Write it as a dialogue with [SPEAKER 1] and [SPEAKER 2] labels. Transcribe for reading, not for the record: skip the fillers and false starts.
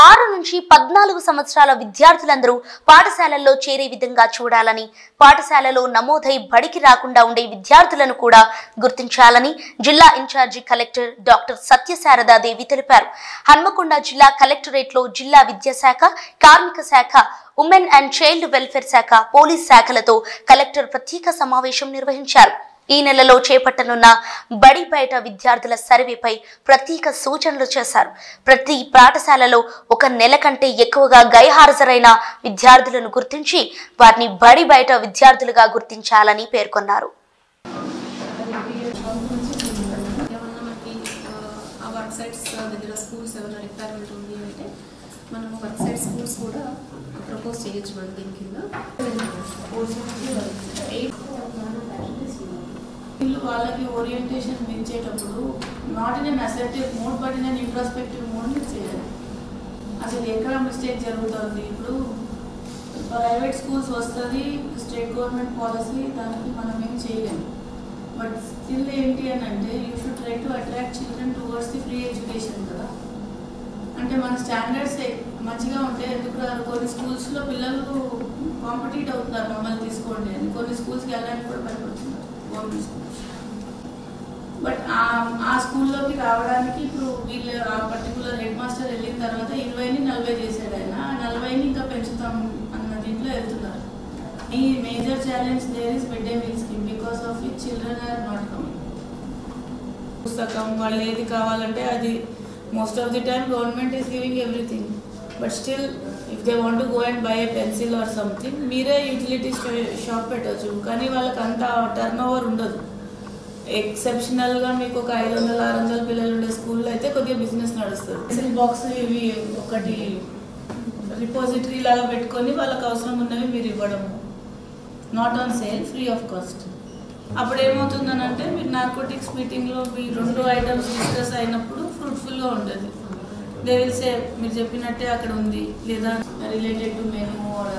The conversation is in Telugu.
[SPEAKER 1] 6 నుంచి 14 సంవత్సరాల విద్యార్థులందరూ పాఠశాలల్లో చేరే విధంగా చూడాలని, పాఠశాలలో నమోదై బడికి రాకుండా ఉండే విద్యార్థులను కూడా గుర్తించాలని జిల్లా ఇన్ఛార్జి కలెక్టర్ డాక్టర్ సత్యశారదాదేవి తెలిపారు. హన్మకొండ జిల్లా కలెక్టరేట్లో జిల్లా విద్యాశాఖ, కార్మిక శాఖ, ఉమెన్ అండ్ చైల్డ్ వెల్ఫేర్ శాఖ, పోలీస్ శాఖలతో కలెక్టర్ ప్రత్యేక సమావేశం నిర్వహించారు. ఈ నెలలో చేపట్టనున్న బడి బయట విద్యార్థుల సర్వేపై ప్రత్యేక సూచనలు చేశారు. ప్రతి పాఠశాలలో 1 నెల కంటే ఎక్కువగా గైర్హాజరైన విద్యార్థులను గుర్తించి వారిని బడి బయట విద్యార్థులుగా గుర్తించాలని పేర్కొన్నారు.
[SPEAKER 2] వాళ్ళకి ఓరియంటేషన్ ఇచ్చేటప్పుడు not in an acceptive mode but in an introspective mode చేయాలి. అసలు ఎక్కడ మిస్టేక్ జరుగుతుంది. ఇప్పుడు ప్రైవేట్ స్కూల్స్ వస్తుంది, స్టేట్ గవర్నమెంట్ పాలసీ, దానికి మనం ఏం చేయలేము. బట్ స్టిల్ ఏంటి అని అంటే you should try to attract children towards the free education కదా. అంటే మన స్టాండర్డ్స్ మంచిగా ఉంటే ఎందుకు రాదు. కొన్ని స్కూల్స్లో పిల్లలు కాంపిటీట్ అవుతున్నారు మమ్మల్ని తీసుకోండి అని. కొన్ని స్కూల్స్కి వెళ్ళడానికి కూడా భయపడుతున్నారు గవర్నమెంట్ స్కూల్స్. బట్ ఆ స్కూల్లోకి రావడానికి ఇప్పుడు వీళ్ళు ఆ పర్టికులర్ హెడ్ మాస్టర్ వెళ్ళిన తర్వాత 20ని 40 చేశాడు ఆయన. ఆ 40ని ఇంకా పెంచుతాం అన్న దీంట్లో వెళ్తున్నారు. ఈ major challenge there is mid day meal scheme, because of which children are not coming. పుస్తకం వాళ్ళు ఏది కావాలంటే అది most of the time government is giving everything, but still if they want to go and buy a pencil or something మీరే యూటిలిటీ షాప్ పెట్టచ్చు. కానీ వాళ్ళకి అంత టర్న్ ఓవర్ ఉండదు. ఎక్సెప్షనల్గా మీకు ఒక 500-600 పిల్లలు ఉండే స్కూల్లో అయితే కొద్దిగా బిజినెస్ నడుస్తుంది. పెన్సిల్ బాక్స్ ఇవి ఒకటి రిపోజిటరీ లాగా పెట్టుకొని వాళ్ళకి అవసరం ఉన్నవి మీరు ఇవ్వడము, not on sale, free of cost. అప్పుడు ఏమవుతుందని అంటే మీరు నార్కోటిక్స్ మీటింగ్లో మీ 2 ఐటమ్స్ డిస్కస్ అయినప్పుడు ఫ్రూట్ఫుల్గా ఉంటుంది. దే విల్ సే మీరు చెప్పినట్టే అక్కడ ఉంది, లేదా రిలేటెడ్ టు మెనూ ఆర్